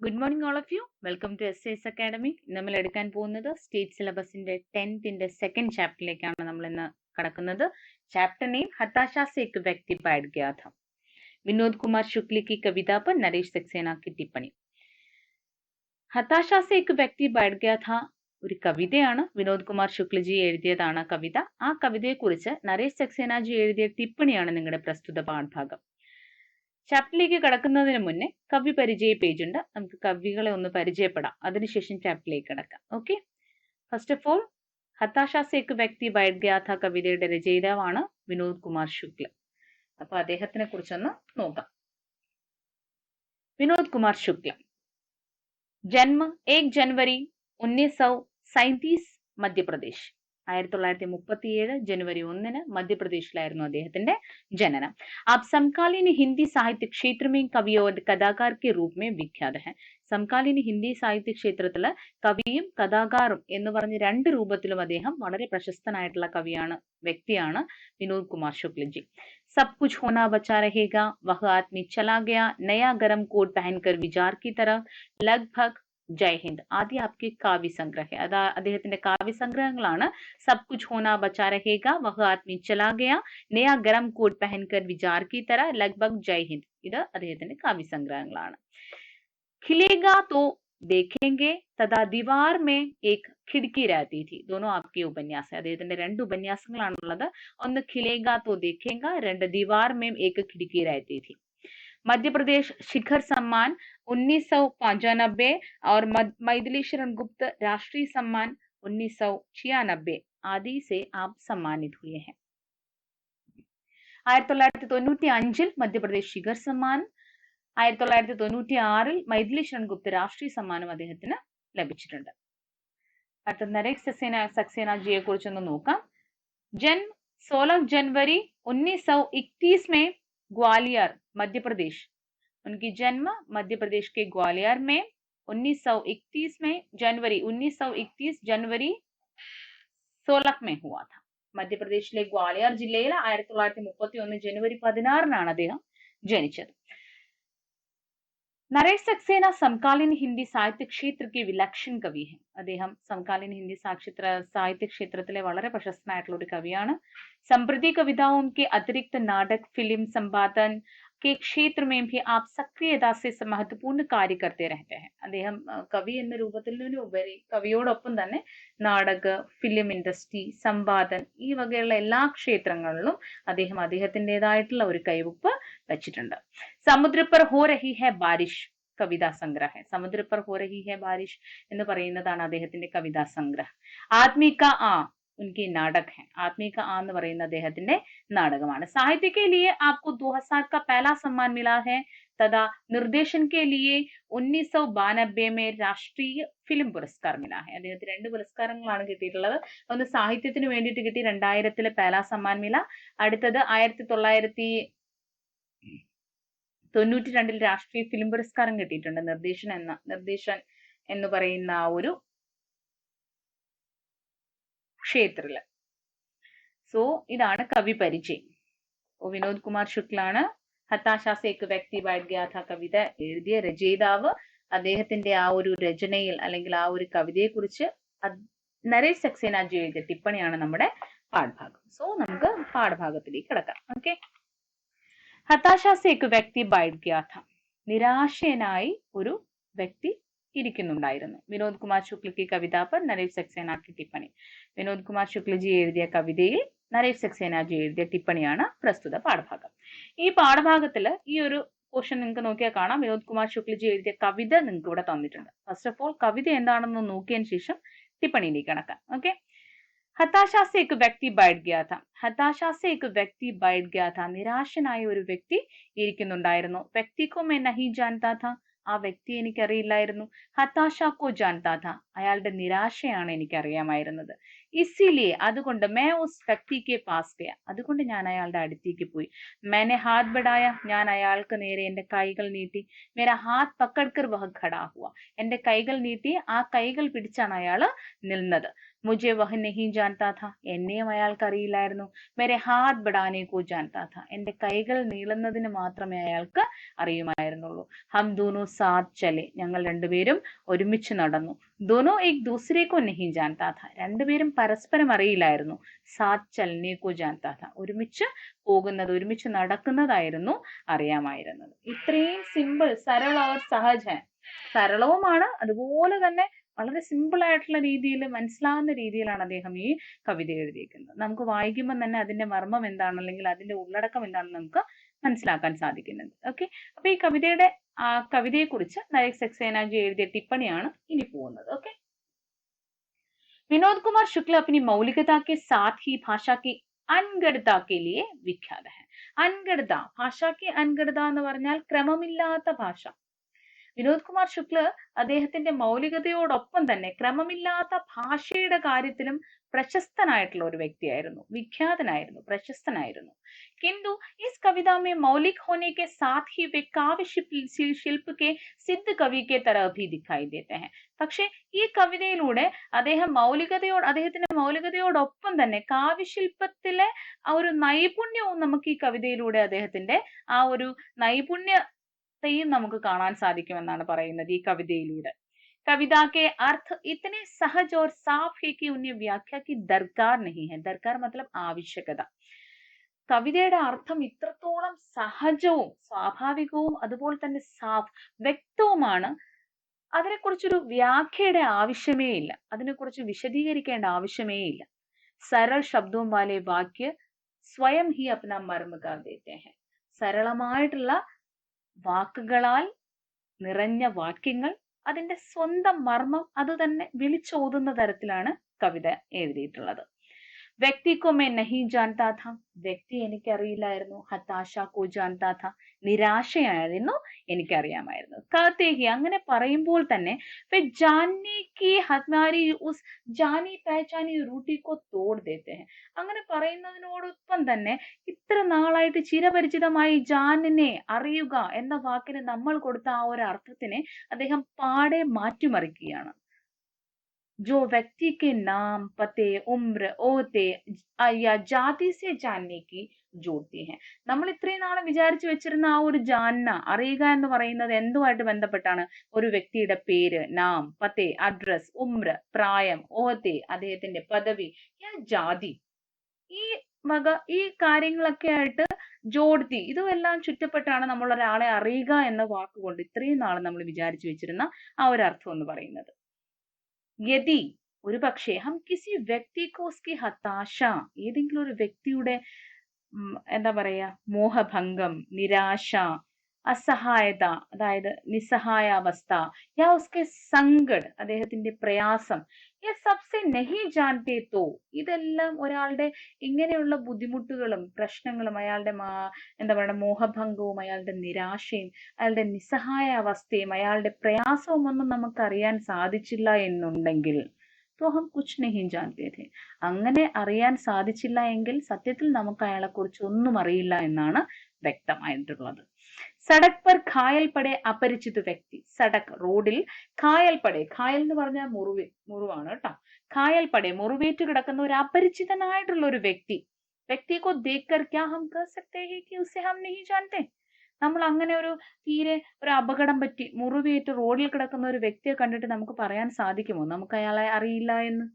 Good morning all of you. Welcome to S academy. നമ്മൾ എടുക്കാൻ പോകുന്നത് സ്റ്റേറ്റ് സിലബസിന്റെ 10th സെക്കൻഡ് ചാപ്റ്ററിലേക്കാണ് നമ്മൾ ഇന്ന് കടക്കുന്നത്. ചാപ്റ്റർ നെയിം हताशा से एक व्यक्ति बैठ गया था. വിനോദ് കുമാർ ശുക്ല की कविता पर नरेश सक्सेना की टिप्पणी. हताशा से एक व्यक्ति बैठ गया था ഒരു കവിതയാണ്. വിനോദ് കുമാർ ശുക്ലജി എഴുതിയതാണ് കവിത. ആ കവിതയെക്കുറിച്ച് നരേഷ് സക്സേനാജി എഴുതിയ ടിപ്പണിയാണ് നിങ്ങളുടെ പ്രസ്തുത പാഠഭാഗം. ചാപ്റ്ററിലേക്ക് കടക്കുന്നതിന് മുന്നേ കവി പരിചയ പേജ് ഉണ്ട്. നമുക്ക് കവികളെ ഒന്ന് പരിചയപ്പെടാം, അതിനുശേഷം ചാപ്റ്ററിലേക്ക് കടക്കാം. ഓക്കെ, ഫസ്റ്റ് ഓഫ് ഓൾ हताशा से एक व्यक्ति बैठ गया था കവിതയുടെ രചയിതാവാണ് വിനോദ് കുമാർ ശുക്ല. അപ്പൊ അദ്ദേഹത്തിനെ കുറിച്ചൊന്ന് നോക്കാം. വിനോദ് കുമാർ ശുക്ല, ജന്മ 1 जनवरी 1937 മധ്യപ്രദേശ്. 1937 जनवरी 1 മധ്യപ്രദേശിലായിരുന്നു അദ്ദേഹത്തിന്റെ ജനനം. आप समकालीन हिंदी साहित्य क्षेत्र में कवि और कलाकार के रूप में विख्यात है. സമകാലീന ഹിന്ദി സാഹിത്യ ക്ഷേത്രത്തില് കവിയും കഥാകാരും എന്ന് പറഞ്ഞ് രണ്ട് രൂപത്തിലും അദ്ദേഹം വളരെ പ്രശസ്തനായിട്ടുള്ള കവിയാണ്, വ്യക്തിയാണ് വിനോദ് കുമാർ ശുക്ലജി. सब कुछ होना बचा रहेगा, वह आदमी चला गया, नया गरम कोट पहनकर विचार की तरफ, लगभग ജയ് ഹിന്ദ് ആദ്യ ആപ്കെ കാവ്യ സംഗ്രഹ. അദ്ദേഹത്തിന്റെ കാവ്യ സംഗ്രഹങ്ങളാണ് സബ് കുച്ച് ഹോനാ ബച്ചാ രഹേഗ, വഹ് ആദ്മി ചലാ ഗയാ, നയാ ഗരം കോട്ട് പെഹൻകർ വിചാർ കി തര, ലഗ്ഭഗ് ജയ് ഹിന്ദ്. ഇത് അദ്ദേഹത്തിന്റെ കാവ്യ സംഗ്രഹങ്ങളാണ്. खिलेगा तो देखेंगे तथा दीवार में एक खिड़की रहती थी. दोनों आपके उपन्यास है. അദ്ദേഹത്തിന്റെ രണ്ട് ഉപന്യാസങ്ങളാണുള്ളത്. ഒന്ന് खिलेगा तो देखेगा, രണ്ട് दीवार में एक खिड़की रहती थी. मध्य प्रदेश शिखर सम्मान 1995 और मैथिली शरण गुप्त राष्ट्रीय सम्मान 1996 आदि से आप सम्मानित हुए हैं. 1995 മധ്യപ്രദേശ് ശിഖർ സമ്മാൻ, 1996 മൈഥിലി ശരൺ ഗുപ്ത രാഷ്ട്രീയ സമ്മാനം അദ്ദേഹത്തിന് ലഭിച്ചിട്ടുണ്ട്. അടുത്ത നരേഷ് സക്സേനാജിയെ കുറിച്ചൊന്ന് നോക്കാം. ജന്മ 16 जनवरी 1931 में ग्वालियर मध्य प्रदेश. उनकी जन्म मध्य प्रदेश के ग्वालियर में 1931 में जनवरी 16 में हुआ था. മധ്യപ്രദേശിലെ ഗ്വാളിയർ ജില്ലയിൽ 1931 ജനുവരി 16 അദ്ദേഹം ജനിച്ചത്. നരേഷ് സക്സേന സമകാലീന ഹിന്ദി സാഹിത്യ ക്ഷേത്ര के विलक्षण कवि है. അദ്ദേഹം സമകാലീന ഹിന്ദി സാഹിത്യ ക്ഷേത്രത്തിലെ വളരെ പ്രശസ്തനായിട്ടുള്ള ഒരു കവിയാണ്. संप्रति कविताओं के अतिरिक्त नाटक, फिल्म, संपादन के क्षेत्र में भी आप सक्रियता से महत्वपूर्ण कार्य करते रहते हैं. അദ്ദേഹം കവി എന്ന രൂപത്തിലുപരി കവിയോടൊപ്പം തന്നെ നാടക, ഫിലിം ഇൻഡസ്ട്രി, സമ്പാദൻ ഈ വകയുള്ള എല്ലാ ക്ഷേത്രങ്ങളിലും അദ്ദേഹം അദ്ദേഹത്തിൻ്റെതായിട്ടുള്ള ഒരു കൈവപ്പ് വെച്ചിട്ടുണ്ട്. സമുദ്ര पर हो रही है बारिश കവിതാ സംഗ്രഹ. സമുദ്ര पर हो रही है बारिश എന്ന് പറയുന്നതാണ് അദ്ദേഹത്തിന്റെ കവിതാ സംഗ്രഹ. ആദ്മി കാ ആ उनकी नाटक है. आदमी का आ എന്ന് പറയുന്ന അദ്ദേഹത്തിന്റെ നാടകമാണ്. साहित्य के लिए आपको 2000 का पहला सम्मान मिला है तथा निर्देशन के लिए 1992 में राष्ट्रीय फिल्म पुरस्कार मिला है. അദ്ദേഹത്തിന് രണ്ട് പുരസ്കാരങ്ങളാണ് കിട്ടിയിട്ടുള്ളത്. ഒന്ന് സാഹിത്യത്തിന് വേണ്ടിയിട്ട് കിട്ടി 2000 पहला सम्मान मिला. അടുത്തത് 1992 രാഷ്ട്രീയ ഫിലിം പുരസ്കാരം കിട്ടിയിട്ടുണ്ട്. നിർദ്ദേശൻ എന്ന് പറയുന്ന ഒരു ക്ഷേത്രത്തില്. സോ ഇതാണ് കവി പരിചയം. വിനോദ് കുമാർ ശുക്ലാണ് हताशा से एक व्यक्ति बैठ गया था കവിത എഴുതിയ രചയിതാവ്. അദ്ദേഹത്തിന്റെ ആ ഒരു രചനയിൽ അല്ലെങ്കിൽ ആ ഒരു കവിതയെ കുറിച്ച് നരേഷ് സക്സേനാജി എഴുതിയ ടിപ്പണിയാണ് നമ്മുടെ പാഠഭാഗം. സോ നമുക്ക് പാഠഭാഗത്തിലേക്ക് കിടക്കാം. ഓക്കെ, हताशा से एक व्यक्ति बैठ गया था. നിരാശനായി ഒരു വ്യക്തി ഇരിക്കുന്നുണ്ടായിരുന്നു. വിനോദ് കുമാർ ശുക്ല की कविता पर नरेश सक्सेना की टिप्पणी. വിനോദ് കുമാർ ശുക്ലജി എഴുതിയ കവിതയിൽ നരേഷ് സക്സേനാജി എഴുതിയ ടിപ്പണിയാണ് പ്രസ്തുത പാഠഭാഗം. ഈ പാഠഭാഗത്തിൽ ഈ ഒരു പോർഷൻ നിങ്ങൾക്ക് നോക്കിയാൽ കാണാം. വിനോദ് കുമാർ ശുക്ലജി എഴുതിയ കവിത നിങ്ങൾക്ക് ഇവിടെ തന്നിട്ടുണ്ട്. ഫസ്റ്റ് ഓഫ് ഓൾ കവിത എന്താണെന്ന് നോക്കിയതിന് ശേഷം ടിപ്പണിയിലേക്ക് കടക്കാം. ഓക്കെ, हताशा से एक व्यक्ति बैठ गया था. हताशा से एक व्यक्ति बैठ गया था. നിരാശനായ ഒരു വ്യക്തി ഇരിക്കുന്നുണ്ടായിരുന്നു. വ്യക്തി को मैं नहीं जानता था. ആ വ്യക്തി എനിക്കറിയില്ലായിരുന്നു. ഹതാശ കോ ജാൻതാ ഥാ. അയാളുടെ നിരാശയാണ് എനിക്കറിയാമായിരുന്നത്. ഇസിലിയെ അതുകൊണ്ട് मैं उस व्यक्ति के पास गया. അതുകൊണ്ട് ഞാൻ അയാളുടെ അടുത്തേക്ക് പോയി. मैंने हाथ बढ़ाया. ഞാൻ അയാൾക്ക് നേരെ എന്റെ കൈകൾ നീട്ടി. मेरा हाथ पकड़कर वह खड़ा हुआ. എന്റെ കൈകൾ നീട്ടി ആ കൈകൾ പിടിച്ചാണ് അയാള് നിന്നത്. मुझे वह नहीं जानता था. എന്നെയും അയാൾക്ക് അറിയില്ലായിരുന്നു. मेरे हाथ बढ़ाने को जानता था. എന്റെ കൈകൾ നീളുന്നതിന് മാത്രമേ അയാൾക്ക് അറിയുമായിരുന്നുള്ളൂ. ഹം ദോനോ സാത്ത് ചലെ, ഞങ്ങൾ രണ്ടുപേരും ഒരുമിച്ച് നടന്നു. ദോനോ ഏക് ദൂസരെ കോ നഹീ ജാൻതാ ഥാ, രണ്ടുപേരും പരസ്പരം അറിയില്ലായിരുന്നു. സാത്ത് ചലനെ കോ ജാൻതാ ഥാ, ഒരുമിച്ച് പോകുന്നത്, ഒരുമിച്ച് നടക്കുന്നതായിരുന്നു അറിയാമായിരുന്നത്. ഇത്രയും സിമ്പിൾ, സരൾ ഓർ സഹജ്, സരളവുമാണ് അതുപോലെ തന്നെ വളരെ സിമ്പിൾ ആയിട്ടുള്ള രീതിയിൽ, മനസ്സിലാവുന്ന രീതിയിലാണ് അദ്ദേഹം ഈ കവിത എഴുതിയിരിക്കുന്നത്. നമുക്ക് വായിക്കുമ്പോൾ തന്നെ അതിന്റെ മർമ്മം എന്താണ്, അല്ലെങ്കിൽ അതിന്റെ ഉള്ളടക്കം എന്താണെന്ന് നമുക്ക് മനസ്സിലാക്കാൻ സാധിക്കുന്നുണ്ട്. ഓക്കെ, അപ്പൊ ഈ കവിതയെ കുറിച്ച് നരേഷ് സക്സേന ജി എഴുതിയ ടിപ്പണിയാണ് ഇനി പോകുന്നത്. ഓക്കെ, विनोद कुमार शुक्ल अपनी मौलिकता के साथ ही भाषा की अनगढ़ता के लिए विख्यात है. അൻഗഡത, ഭാഷയ്ക്ക് അൻഗഡത എന്ന് പറഞ്ഞാൽ ക്രമമില്ലാത്ത ഭാഷ. വിനോദ് കുമാർ ശുക്ല അദ്ദേഹത്തിന്റെ മൗലികതയോടൊപ്പം തന്നെ ക്രമമില്ലാത്ത ഭാഷയുടെ കാര്യത്തിലും പ്രശസ്തനായിട്ടുള്ള ഒരു വ്യക്തിയായിരുന്നു, വിഖ്യാതനായിരുന്നു, പ്രശസ്തനായിരുന്നു. किंतु इस कविता में मौलिक होने के साथ ही वे काव्य शिल्प के सिद्ध कवि के तरह भी दिखाई देते हैं. പക്ഷെ ഈ കവിതയിലൂടെ അദ്ദേഹത്തിന്റെ മൗലികതയോടൊപ്പം തന്നെ കാവ്യശില്പത്തിലെ ആ ഒരു നൈപുണ്യവും നമുക്ക് ഈ കവിതയിലൂടെ അദ്ദേഹത്തിന്റെ ആ ഒരു നൈപുണ്യത്തെയും നമുക്ക് കാണാൻ സാധിക്കുമെന്നാണ് പറയുന്നത് ഈ കവിതയിലൂടെ. कविता के अर्थ इतने सहज और साफ है कि उन्हें व्याख्या की दरकार नहीं है. दरकार मतलब ആവശ്യകത. കവിതയുടെ അർത്ഥം ഇത്രത്തോളം സഹജവും സ്വാഭാവികവും അതുപോലെ തന്നെ സാഫ്, വ്യക്തവുമാണ്. അതിനെക്കുറിച്ചൊരു വ്യാഖ്യയുടെ ആവശ്യമേ ഇല്ല, അതിനെക്കുറിച്ച് വിശദീകരിക്കേണ്ട ആവശ്യമേ ഇല്ല. സരൾ ശബ്ദവും വാലെ വാക്യ സ്വയം ഹി അപ്ന മർമ്മ കാർ ദേത്തെ ഹൈ. സരളമായിട്ടുള്ള വാക്കുകളാൽ നിറഞ്ഞ വാക്യങ്ങൾ അതിന്റെ സ്വന്തം മർമ്മം അത് തന്നെ വിളിച്ചോതുന്ന തരത്തിലാണ് കവിത എഴുതിയിട്ടുള്ളത്. വ്യക്തി കോ മേ നഹീ ജാൻതാ ഥാ, വ്യക്തി എനിക്കറിയില്ലായിരുന്നു. ഹതാശ കോ ജാൻതാ ഥാ, നിരാശയായിരുന്നു എനിക്കറിയാമായിരുന്നു. कहते ही, അങ്ങനെ പറയുമ്പോൾ തന്നെ फिर जानने की हमारी उस जानी पहचानी रूटी को तोड़ देते हैं. അങ്ങനെ പറയുന്നതിനോടൊപ്പം തന്നെ ഇത്ര നാളായിട്ട് ചിരപരിചിതമായി ജാനിനെ, അറിയുക എന്ന വാക്കിന് നമ്മൾ കൊടുത്ത ആ ഒരു അർത്ഥത്തിനെ അദ്ദേഹം പാടെ മാറ്റിമറിക്കുകയാണ്. जो व्यक्ति के नाम, पते, उम्र, ओहते या जाति से जानने की जोड़ती है. നമ്മൾ ഇത്രയും നാളെ വിചാരിച്ചു വെച്ചിരുന്ന ആ ഒരു ജാന്ന, അറിയുക എന്ന് പറയുന്നത് എന്തുമായിട്ട് ബന്ധപ്പെട്ടാണ്? ഒരു വ്യക്തിയുടെ പേര്, നാം, പത്തെ, അഡ്രസ്, ഉമ്ര, പ്രായം, ഓഹത്തെ, അദ്ദേഹത്തിന്റെ പദവി, ജാതി, ഈ കാര്യങ്ങളൊക്കെ ആയിട്ട് ജോഡ്തി, ഇതുമെല്ലാം ചുറ്റപ്പെട്ടാണ് നമ്മൾ ഒരാളെ അറിയുക എന്ന വാക്കുകൊണ്ട് ഇത്രയും നാളെ നമ്മൾ വിചാരിച്ചു വെച്ചിരുന്ന ആ ഒരു അർത്ഥം എന്ന് പറയുന്നത്. യദി, ഒരു പക്ഷേ, ഹം കിസി വ്യക്തി കോ ഉസ്കി ഹതാശ, ഏതെങ്കിലും ഒരു വ്യക്തിയുടെ എന്താ പറയാ, മോഹഭംഗം, നിരാശ, അസഹായത, അതായത് നിസ്സഹായാവസ്ഥ, യാ ഉസ്കെ സങ്കട്, അദ്ദേഹത്തിന്റെ പ്രയാസം, യാ സബ്സെ നഹീ ജാൻതേ തോ, ഇതെല്ലാം ഒരാളുടെ ഇങ്ങനെയുള്ള ബുദ്ധിമുട്ടുകളും പ്രശ്നങ്ങളും, അയാളുടെ എന്താ പറയുക, മോഹഭംഗവും, അയാളുടെ നിരാശയും, അയാളുടെ നിസ്സഹായ അവസ്ഥയും, അയാളുടെ പ്രയാസവും ഒന്നും നമുക്ക് അറിയാൻ സാധിച്ചില്ല എന്നുണ്ടെങ്കിൽ, तो हम कुछ नहीं जानते थे, അങ്ങനെ അറിയാൻ സാധിച്ചില്ല എങ്കിൽ സത്യത്തിൽ നമുക്ക് അയാളെ കുറിച്ച് ഒന്നും അറിയില്ല എന്നാണ് വ്യക്തമായിട്ടുള്ളത്. സടക് പർ ഘായൽ പടെ അപരിചിത വ്യക്തി. സടക്, റോഡിൽ, ഘായൽ പടെ, ഘായൽ എന്ന് പറഞ്ഞാൽ മുറിവാണ് കേട്ടോ. ഘായൽ പടെ, മുറിവേറ്റ് കിടക്കുന്ന ഒരു അപരിചിതനായിട്ടുള്ള ഒരു വ്യക്തിയെ ദേക്കർ ക്യാ ഹം കഹ സക്തേ ഹൈ കി ഉസേ ഹം നഹീ ജാൻതേ. നമ്മൾ അങ്ങനെ ഒരു ഒരു അപകടം പറ്റി മുറിവേറ്റ് റോഡിൽ കിടക്കുന്ന ഒരു വ്യക്തിയെ കണ്ടിട്ട് നമുക്ക് പറയാൻ സാധിക്കുമോ നമുക്ക് അയാളെ അറിയില്ല എന്ന്?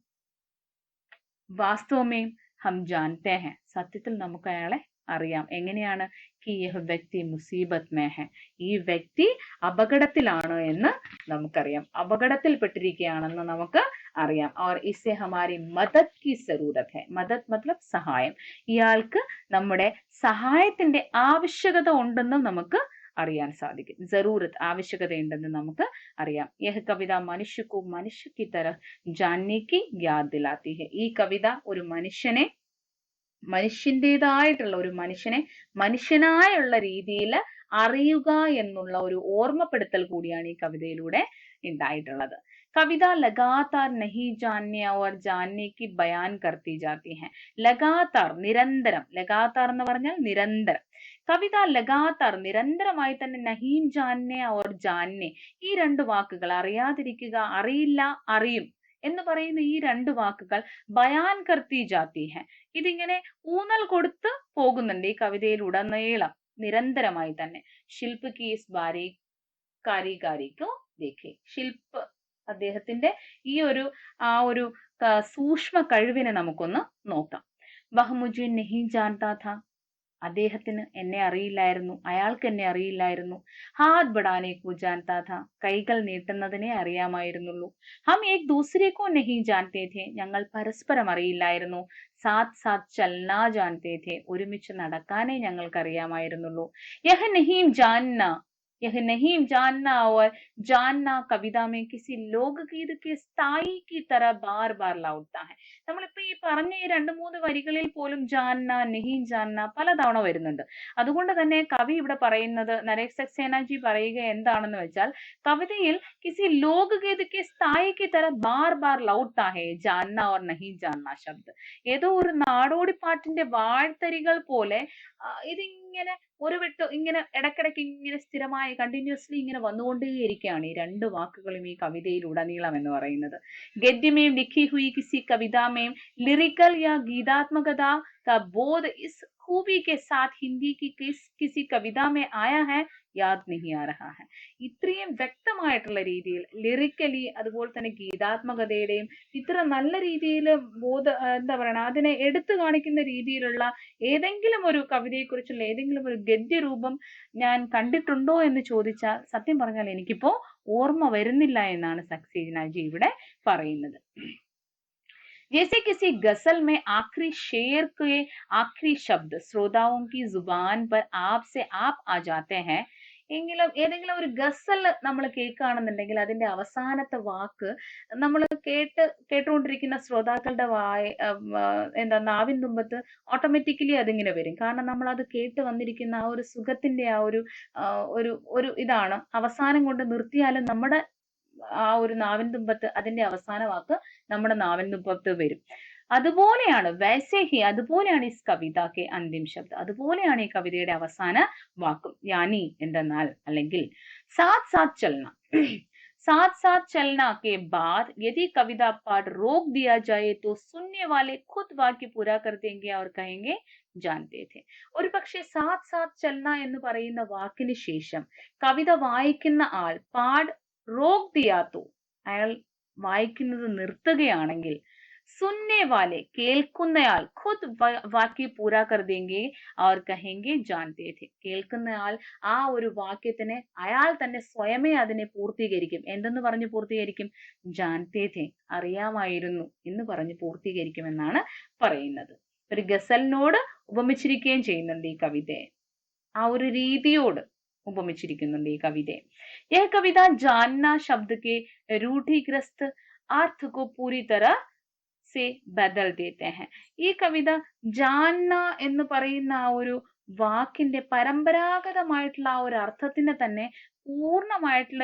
വാസ്തവമേ ഹം ജാൻതേ ഹൈ, സത്യത്തിൽ നമുക്ക് അയാളെ അറിയാം. എങ്ങനെയാണ്? കി യഹ് വ്യക്തി മുസീബത്ത് മേ ഹൈ, ഈ വ്യക്തി അപകടത്തിലാണ് എന്ന് നമുക്കറിയാം, അപകടത്തിൽപ്പെട്ടിരിക്കുകയാണെന്ന് നമുക്ക് അറിയാം. और इससे हमारी मदद की जरूरत है. मदद मतलब സഹായം. ഇയാൾക്ക് നമ്മുടെ സഹായത്തിന്റെ ആവശ്യകത ഉണ്ടെന്ന് നമുക്ക് അറിയാൻ സാധിക്കും. ജറൂറത്ത്, ആവശ്യകതയുണ്ടെന്ന് നമുക്ക് അറിയാം. യഹ് കവിത മനുഷ്യക്കോ മനുഷ്യ की तरह जानने की याद दिलाती है. ഈ കവിത ഒരു മനുഷ്യന്റേതായിട്ടുള്ള ഒരു മനുഷ്യനായുള്ള രീതിയിൽ അറിയുക എന്നുള്ള ഒരു ഓർമ്മപ്പെടുത്തൽ കൂടിയാണ് ഈ കവിതയിലൂടെ ഉണ്ടായിട്ടുള്ളത്. കവിത ലഗാതാർ നഹീ ജാൻനെ ഓർ ജാൻനെ കി ബയാൻ കർത്തി ജാത്തി ഹൈ. ലഗാതാർ, നിരന്തരം, ലഗാതാർ എന്ന് പറഞ്ഞാൽ നിരന്തരം. കവിത ലഗാതാർ, നിരന്തരമായി തന്നെ, നഹീം ജാൻനെ ഓർ ജാൻനെ, ഈ രണ്ട് വാക്കുകൾ, അറിയാതിരിക്കുക, അറിയില്ല, അറിയും എന്ന് പറയുന്ന ഈ രണ്ട് വാക്കുകൾ ബയാൻ കർത്തി ജാത്തി ഹൈ, ഇതിങ്ങനെ ഊന്നൽ കൊടുത്ത് പോകുന്നുണ്ട് ഈ കവിതയിലുടനീളം, നിരന്തരമായി തന്നെ. शिल्प की इस बारीक कारीഗरी को देखे. ശില്പ അദ്ദേഹത്തിന്റെ ഈ ഒരു സൂക്ഷ്മ കഴിവിനെ നമുക്കൊന്ന് നോക്കാം. വഹ മുझे नहीं जानता था. അദ്ദേഹത്തിന് എന്നെ അറിയില്ലായിരുന്നു, അയാൾക്ക് എന്നെ അറിയില്ലായിരുന്നു. ഹാത്ത് ബഡാനെ കോ ജാൻതാ ഥാ. കൈകൾ നീട്ടുന്നതിനെ അറിയാമായിരുന്നുള്ളൂ. ഹം ഏക് ദൂസരെ കോ നഹീ ജാൻതേ ഥേ. ഞങ്ങൾ പരസ്പരം അറിയില്ലായിരുന്നു. സാത്ത് സാത്ത് ചൽനാ ജാൻതേ ഥേ. ഒരുമിച്ച് നടക്കാനേ ഞങ്ങൾക്ക് അറിയാമായിരുന്നുള്ളൂ. യഹ് നഹീം ജാൻന, यह नहीं जानना और जानना कविता में किसी लोकगीत के സ്ഥായി की तरह बार बार लौटता है. നമ്മളിപ്പോ ഈ പറഞ്ഞ ഈ 2-3 വരികളിൽ പോലും ജാന്ന നെഹീം ജാന്ന പലതവണ വരുന്നുണ്ട്. അതുകൊണ്ട് തന്നെ കവി ഇവിടെ പറയുന്നത്, നരേഷ് സക്സേനാജി പറയുക എന്താണെന്ന് വെച്ചാൽ, കവിതയിൽ കിസി ലോകഗീത് के സ്ഥായി की तरह बार बार लौटता है जानना और नहीं जानना ശബ്ദ്. ഏതോ ഒരു നാടോടിപ്പാട്ടിന്റെ വാഴ്ത്തരികൾ പോലെ ഇതിങ്ങനെ ഒരു വിട്ട് ഇങ്ങനെ ഇടയ്ക്കിടയ്ക്ക് ഇങ്ങനെ സ്ഥിരമായി കണ്ടിന്യൂസ്ലി ഇങ്ങനെ വന്നുകൊണ്ടേയിരിക്കുകയാണ് ഈ രണ്ട് വാക്കുകളും ഈ കവിതയിൽ ഉടനീളം എന്ന് പറയുന്നത്. ഗദ്യമേം ലിഖി ഹുയി കിസി കവിതാമേം लिरिकल या गीतात्मकता का बोध इस खूबी के साथ हिंदी की किसी कविता में आया है യാദ് नहीं आ रहा है. ഇത്രയും വ്യക്തമായിട്ടുള്ള രീതിയിൽ ലിറിക്കലി അതുപോലെ തന്നെ ഗീതാത്മകതയുടെയും ഇത്ര നല്ല രീതിയിൽ എന്താ പറയണ അതിനെ എടുത്തു കാണിക്കുന്ന രീതിയിലുള്ള ഏതെങ്കിലും ഒരു കവിതയെക്കുറിച്ചുള്ള ഏതെങ്കിലും ഒരു ഗദ്യരൂപം ഞാൻ കണ്ടിട്ടുണ്ടോ എന്ന് ചോദിച്ചാൽ സത്യം പറഞ്ഞാൽ എനിക്കിപ്പോ ഓർമ്മ വരുന്നില്ല എന്നാണ് സക്സേന ജി ഇവിടെ പറയുന്നത്. जैसे किसी गजल में आखिरी शेर के आखिरी शब्द श्रोताओं की जुबान पर आप से आप आ जाते हैं. എങ്കിലും ഏതെങ്കിലും ഒരു ഗസൽ നമ്മൾ കേൾക്കുകയാണെന്നുണ്ടെങ്കിൽ അതിന്റെ അവസാനത്തെ വാക്ക് നമ്മൾ കേട്ടുകൊണ്ടിരിക്കുന്ന ശ്രോതാക്കളുടെ എന്താ നാവിൻ തുമ്പത്ത് ഓട്ടോമാറ്റിക്കലി അതിങ്ങനെ വരും. കാരണം നമ്മൾ അത് കേട്ട് വന്നിരിക്കുന്ന ആ ഒരു സുഖത്തിന്റെ ആ ഒരു ഇതാണ്. അവസാനം കൊണ്ട് നിർത്തിയാലും നമ്മുടെ ആ ഒരു നാവിൻ തുമ്പത്ത് അതിന്റെ അവസാന വാക്ക് നമ്മുടെ നാവിൻ തുമ്പത്ത് വരും. അതുപോലെയാണ് വൈസേഹി, അതുപോലെയാണ് ഈ കവിതയ്ക്ക് അന്തിം ശബ്ദം, അതുപോലെയാണ് ഈ കവിതയുടെ അവസാന വാക്കും. യാനി എന്തെന്നാൽ അല്ലെങ്കിൽ സാത്ത് സാത്ത് ചലന. साथ साथ चलना के बाद यदि कविता पाठ रोक दिया जाए तो सुनने वाले खुद वाक्य पूरा कर देंगे और कहेंगे जानते थे. ഒരു പക്ഷേ സാത്ത് സാത്ത് ചലന എന്ന് പറയുന്ന വാക്കിന് ശേഷം കവിത വായിക്കുന്ന ആൾ പാഠ് റോക് ദിയാത്തോ, അയാൾ വായിക്കുന്നത് നിർത്തുകയാണെങ്കിൽ സുന്നേ വാലെ കേൾക്കുന്നയാൾ ഖുദ് വാക്യ പൂരാ കർ ദേംഗെ അവർ കഹെങ്കെ ജാൻതേ ഥേ. കേൾക്കുന്നയാൾ ആ ഒരു വാക്യത്തിനെ അയാൾ തന്നെ സ്വയമേ അതിനെ പൂർത്തീകരിക്കും. എന്തെന്ന് പറഞ്ഞ് പൂർത്തീകരിക്കും? ജാൻതേ ഥേ, അറിയാമായിരുന്നു എന്ന് പറഞ്ഞ് പൂർത്തീകരിക്കും എന്നാണ് പറയുന്നത്. ഒരു ഗസലിനോട് ഉപമിച്ചിരിക്കുകയും ചെയ്യുന്നുണ്ട് ഈ കവിതയെ, ആ ഒരു രീതിയോട് ഉപമിച്ചിരിക്കുന്നുണ്ട് ഈ കവിതയെ. യഹ് കവിത ജാന്ന ശബ്ദ കെ रूढ़िग्रस्त अर्थ को पूरी तरह से बदल देते हैं. ഈ കവിത ജാന്ന എന്ന് പറയുന്ന ആ ഒരു വാക്കിന്റെ പരമ്പരാഗതമായിട്ടുള്ള ആ ഒരു അർത്ഥത്തിനെ തന്നെ പൂർണ്ണമായിട്ടുള്ള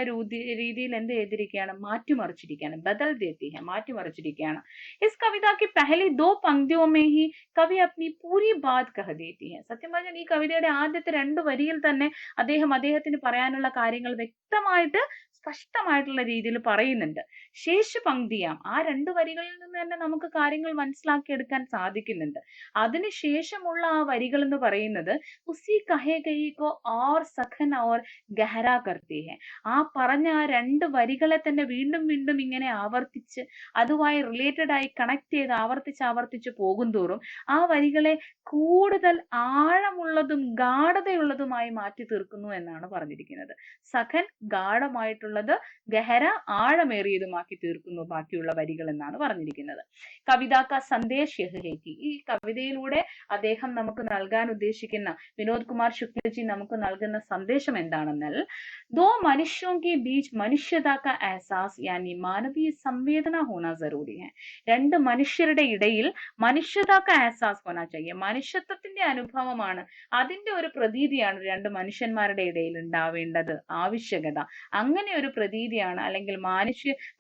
രീതിയിൽ എന്ത് ചെയ്തിരിക്കുകയാണ്? മാറ്റിമറിച്ചിരിക്കുകയാണ്. ബദൽ ദേത്തി ഹെ, മാറ്റിമറിച്ചിരിക്കുകയാണ്. ഇസ് കവിത की पहली 2 पंक्तियों में ही कवि अपनी पूरी बात कह देती है. സത്യം പറഞ്ഞാൽ ഈ കവിതയുടെ ആദ്യത്തെ 2 വരിയിൽ തന്നെ അദ്ദേഹത്തിന് പറയാനുള്ള കാര്യങ്ങൾ വ്യക്തമായിട്ട് സ്പഷ്ടമായിട്ടുള്ള രീതിയിൽ പറയുന്നുണ്ട്. ശേഷ പങ്ക്തിയാം, ആ 2 വരികളിൽ നിന്ന് തന്നെ നമുക്ക് കാര്യങ്ങൾ മനസ്സിലാക്കിയെടുക്കാൻ സാധിക്കുന്നുണ്ട്. അതിനുശേഷമുള്ള ആ വരികൾ എന്ന് പറയുന്നത് ഉസി കഹേ ഗയി കോ ഓർ സഖൻ ഓർ ഗഹരാ കർത്തി ഹെ. ആ പറഞ്ഞ ആ 2 വരികളെ തന്നെ വീണ്ടും വീണ്ടും ഇങ്ങനെ ആവർത്തിച്ച് അതുമായി റിലേറ്റഡ് ആയി കണക്ട് ചെയ്ത് ആവർത്തിച്ച് പോകും തോറും ആ വരികളെ കൂടുതൽ ആഴമുള്ളതും ഗാഢതയുള്ളതുമായി മാറ്റി തീർക്കുന്നു എന്നാണ് പറഞ്ഞിരിക്കുന്നത്. സഖൻ ഗാഢമായിട്ടുള്ളത്, ഗഹര ആഴമേറിയതുമാക്കി തീർക്കുന്നു ബാക്കിയുള്ള വരികൾ എന്നാണ് പറഞ്ഞിരിക്കുന്നത്. കവിത കാ സന്ദേശ് യഹ് ഹേ കി, ഈ കവിതയിലൂടെ അദ്ദേഹം നമുക്ക് നൽകാൻ ഉദ്ദേശിക്കുന്ന, വിനോദ് കുമാർ ശുക്ലജി നമുക്ക് നൽകുന്ന സന്ദേശം എന്താണെന്നാൽ, ദോ മനുഷ്യോं के बीच मनुष्यता का एहसास यानी मानवीय संवेदना होना जरूरी है. 2 മനുഷ്യരുടെ ഇടയിൽ മനുഷ്യതാ കാ എഹ്സാസ് होना चाहिए. മനുഷ്യത്വത്തിന്റെ അനുഭവമാണ്, അതിന്റെ ഒരു പ്രതീതിയാണ് 2 മനുഷ്യന്മാരുടെ ഇടയിൽ ഉണ്ടാവേണ്ടത്, ആവശ്യകത. അങ്ങനെ ഒരു പ്രതീതിയാണ്, അല്ലെങ്കിൽ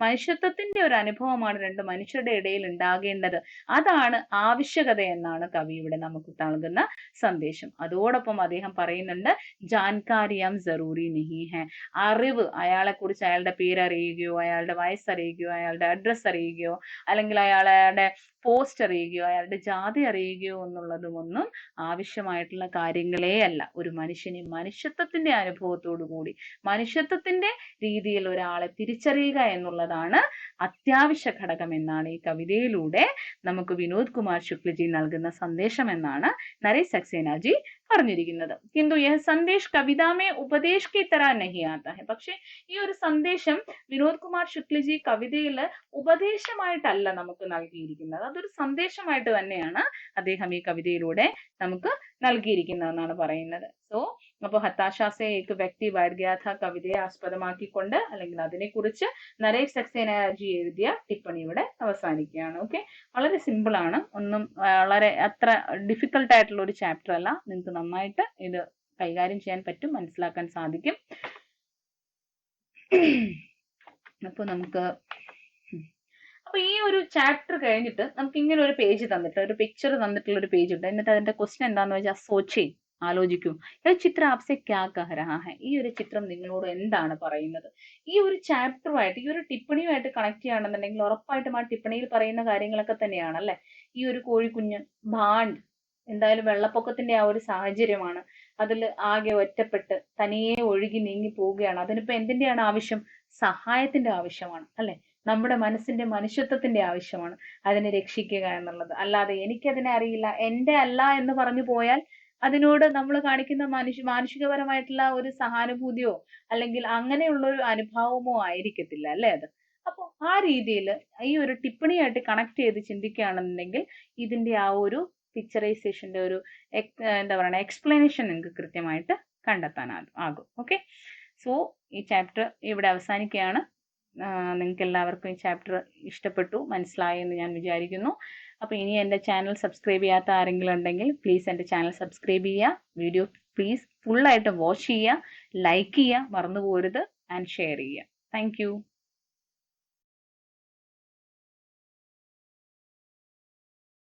മനുഷ്യത്വത്തിന്റെ ഒരു അനുഭവമാണ് രണ്ട് മനുഷ്യരുടെ ഇടയിൽ ഉണ്ടാകേണ്ടത്. അതാണ് ആവശ്യകത എന്നാണ് കവി ഇവിടെ നമുക്ക് നൽകുന്ന സന്ദേശം. അതോടൊപ്പം അദ്ദേഹം പറയുന്നുണ്ട്, ജാൻകാരിയം ജറൂരി നഹി ഹെ. അറിവ്, അയാളെ കുറിച്ച് അയാളുടെ പേരറിയുകയോ അയാളുടെ വയസ്സറിയുകയോ അയാളുടെ അഡ്രസ്സ് അറിയുകയോ അല്ലെങ്കിൽ അയാളുടെ പോസ്റ്റ് അറിയുകയോ അയാളുടെ ജാതി അറിയുകയോ എന്നുള്ളതുമൊന്നും ആവശ്യമായിട്ടുള്ള കാര്യങ്ങളേ അല്ല. ഒരു മനുഷ്യനെ മനുഷ്യത്വത്തിന്റെ അനുഭവത്തോടു കൂടി മനുഷ്യത്വത്തിന്റെ രീതിയിൽ ഒരാളെ തിരിച്ചറിയുക എന്നുള്ളതാണ് അത്യാവശ്യ ഘടകം എന്നാണ് ഈ കവിതയിലൂടെ നമുക്ക് വിനോദ് കുമാർ ശുക്ലജി നൽകുന്ന സന്ദേശം എന്നാണ് നരേഷ് സക്സേന ജി പറഞ്ഞിരിക്കുന്നത്. കിന്തു യഹ് സന്ദേശ് കവിതാമേ ഉപദേശ് കി തരഹ നഹി ആതാ ഹെ. പക്ഷെ ഈ ഒരു സന്ദേശം വിനോദ് കുമാർ ശുക്ലജി കവിതയിൽ ഉപദേശമായിട്ടല്ല നമുക്ക് നൽകിയിരിക്കുന്നത്, അതൊരു സന്ദേശമായിട്ട് തന്നെയാണ് അദ്ദേഹം ഈ കവിതയിലൂടെ നമുക്ക് നൽകിയിരിക്കുന്നതെന്നാണ് പറയുന്നത്. സോ അപ്പോൾ ഹത്താശാസെ ഏക് വ്യക്തി ബൈഠ് ഗയാ ഥാ കവിതയെ ആസ്പദമാക്കിക്കൊണ്ട് അല്ലെങ്കിൽ അതിനെക്കുറിച്ച് നരേഷ് സക്സേന ജി എഴുതിയ ടിപ്പണി ഇവിടെ അവസാനിക്കുകയാണ്. ഓക്കെ, വളരെ സിമ്പിൾ ആണ്, ഒന്നും വളരെ അത്ര ഡിഫിക്കൽട്ട് ആയിട്ടുള്ള ഒരു ചാപ്റ്റർ അല്ല. നിങ്ങൾക്ക് നന്നായിട്ട് ഇത് കൈകാര്യം ചെയ്യാൻ പറ്റും, മനസ്സിലാക്കാൻ സാധിക്കും. അപ്പൊ ഈ ഒരു ചാപ്റ്റർ കഴിഞ്ഞിട്ട് നമുക്ക് ഇങ്ങനെ ഒരു പേജ് തന്നിട്ട് ഒരു പിക്ചർ തന്നിട്ടുള്ള ഒരു പേജ് ഉണ്ട്. എന്നിട്ട് അതിന്റെ ക്വസ്റ്റ്യൻ എന്താന്ന് വെച്ചാൽ സോച്ചേ, ആലോചിക്കൂ, ഈ ചിത്രം ആപ്സെ ക്യാ കഹ രഹാ ഹെ. ഈ ഒരു ചിത്രം നിങ്ങളോട് എന്താണ് പറയുന്നത്? ഈ ഒരു ചാപ്റ്ററുമായിട്ട് ഈ ഒരു ടിപ്പണിയുമായിട്ട് കണക്ട് ചെയ്യുകയാണെന്നുണ്ടെങ്കിൽ ഉറപ്പായിട്ടും ആ ടിപ്പണിയിൽ പറയുന്ന കാര്യങ്ങളൊക്കെ തന്നെയാണ് അല്ലെ. ഈ ഒരു കോഴിക്കുഞ്ഞ് ഭാണ്ട് എന്തായാലും വെള്ളപ്പൊക്കത്തിന്റെ ആ ഒരു സാഹചര്യമാണ്, അതിൽ ആകെ ഒറ്റപ്പെട്ട് തനിയെ ഒഴുകി നീങ്ങി പോവുകയാണ്. അതിനിപ്പോ എന്തിന്റെയാണ് ആവശ്യം? സഹായത്തിന്റെ ആവശ്യമാണ് അല്ലെ. നമ്മുടെ മനസ്സിന്റെ മനുഷ്യത്വത്തിന്റെ ആവശ്യമാണ് അതിനെ രക്ഷിക്കുക എന്നുള്ളത്. അല്ലാതെ എനിക്കതിനെ അറിയില്ല, എന്റെ അല്ല എന്ന് പറഞ്ഞു പോയാൽ അതിനോട് നമ്മൾ കാണിക്കുന്ന മാനുഷികപരമായിട്ടുള്ള ഒരു സഹാനുഭൂതിയോ അല്ലെങ്കിൽ അങ്ങനെയുള്ള ഒരു അനുഭാവമോ ആയിരിക്കത്തില്ല അല്ലെ അത്. അപ്പൊ ആ രീതിയിൽ ഈ ഒരു ടിപ്പണിയായിട്ട് കണക്ട് ചെയ്ത് ചിന്തിക്കുകയാണെന്നുണ്ടെങ്കിൽ ഇതിന്റെ ആ ഒരു പിക്ചറൈസേഷന്റെ ഒരു എന്താ പറയുക എക്സ്പ്ലനേഷൻ നിങ്ങൾക്ക് കൃത്യമായിട്ട് കണ്ടെത്താൻ ആകും. ഓക്കെ, സോ ഈ ചാപ്റ്റർ ഇവിടെ അവസാനിക്കുകയാണ്. നിങ്ങൾക്ക് എല്ലാവർക്കും ഈ ചാപ്റ്റർ ഇഷ്ടപ്പെട്ടു, മനസ്സിലായി എന്ന് ഞാൻ വിചാരിക്കുന്നു. അപ്പോൾ ഇനി എൻ്റെ ചാനൽ സബ്സ്ക്രൈബ് ചെയ്യാത്ത ആരെങ്കിലും ഉണ്ടെങ്കിൽ പ്ലീസ് എൻ്റെ ചാനൽ സബ്സ്ക്രൈബ് ചെയ്യുക, വീഡിയോ പ്ലീസ് ഫുള്ളായിട്ട് വാച്ച് ചെയ്യുക, ലൈക്ക് ചെയ്യുക, മറന്നു പോരുത്, ആൻഡ് ഷെയർ ചെയ്യുക. Thank you.